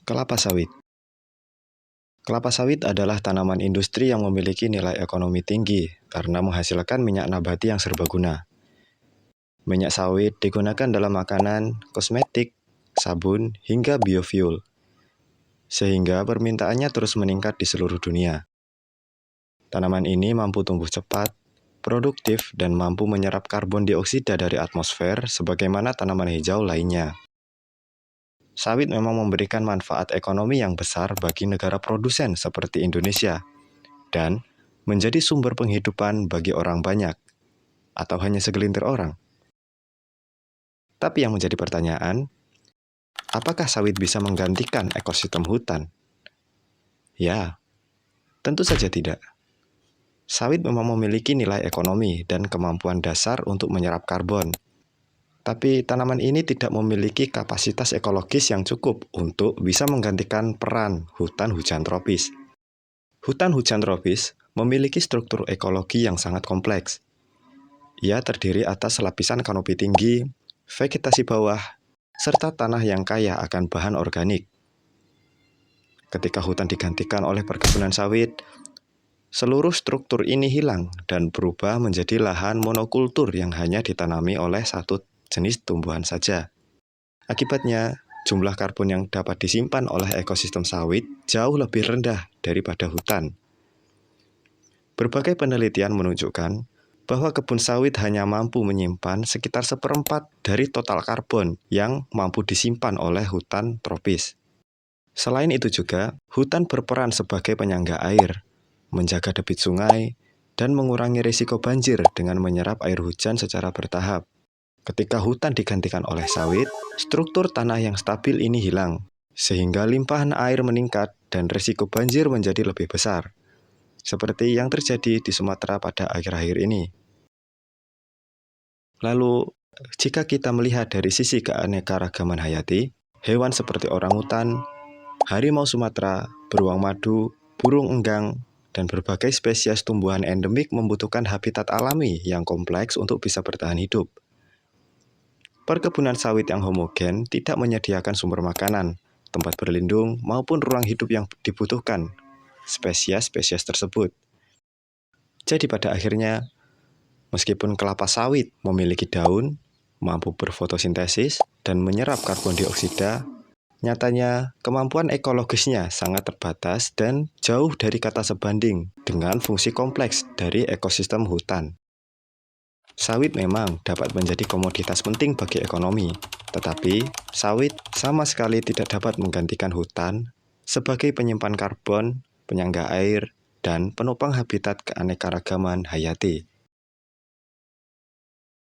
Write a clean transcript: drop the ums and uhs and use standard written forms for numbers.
Kelapa sawit. Kelapa sawit adalah tanaman industri yang memiliki nilai ekonomi tinggi karena menghasilkan minyak nabati yang serbaguna. Minyak sawit digunakan dalam makanan, kosmetik, sabun, hingga biofuel, sehingga permintaannya terus meningkat di seluruh dunia. Tanaman ini mampu tumbuh cepat, produktif, dan mampu menyerap karbon dioksida dari atmosfer sebagaimana tanaman hijau lainnya. Sawit memang memberikan manfaat ekonomi yang besar bagi negara produsen seperti Indonesia dan menjadi sumber penghidupan bagi orang banyak, atau hanya segelintir orang. Tapi yang menjadi pertanyaan, apakah sawit bisa menggantikan ekosistem hutan? Ya, tentu saja tidak. Sawit memang memiliki nilai ekonomi dan kemampuan dasar untuk menyerap karbon. Tapi tanaman ini tidak memiliki kapasitas ekologis yang cukup untuk bisa menggantikan peran hutan hujan tropis. Hutan hujan tropis memiliki struktur ekologi yang sangat kompleks. Ia terdiri atas lapisan kanopi tinggi, vegetasi bawah, serta tanah yang kaya akan bahan organik. Ketika hutan digantikan oleh perkebunan sawit, seluruh struktur ini hilang dan berubah menjadi lahan monokultur yang hanya ditanami oleh satu jenis tumbuhan saja. Akibatnya, jumlah karbon yang dapat disimpan oleh ekosistem sawit jauh lebih rendah daripada hutan. Berbagai penelitian menunjukkan bahwa kebun sawit hanya mampu menyimpan sekitar 1/4 dari total karbon yang mampu disimpan oleh hutan tropis. Selain itu juga, hutan berperan sebagai penyangga air, menjaga debit sungai, dan mengurangi risiko banjir dengan menyerap air hujan secara bertahap. Ketika hutan digantikan oleh sawit, struktur tanah yang stabil ini hilang, sehingga limpahan air meningkat dan risiko banjir menjadi lebih besar, seperti yang terjadi di Sumatera pada akhir-akhir ini. Lalu, jika kita melihat dari sisi keanekaragaman hayati, hewan seperti orangutan, harimau Sumatera, beruang madu, burung enggang, dan berbagai spesies tumbuhan endemik membutuhkan habitat alami yang kompleks untuk bisa bertahan hidup. Perkebunan sawit yang homogen tidak menyediakan sumber makanan, tempat berlindung, maupun ruang hidup yang dibutuhkan spesies-spesies tersebut. Jadi pada akhirnya, meskipun kelapa sawit memiliki daun, mampu berfotosintesis, dan menyerap karbon dioksida, nyatanya kemampuan ekologisnya sangat terbatas dan jauh dari kata sebanding dengan fungsi kompleks dari ekosistem hutan. Sawit memang dapat menjadi komoditas penting bagi ekonomi, tetapi sawit sama sekali tidak dapat menggantikan hutan sebagai penyimpan karbon, penyangga air, dan penopang habitat keanekaragaman hayati.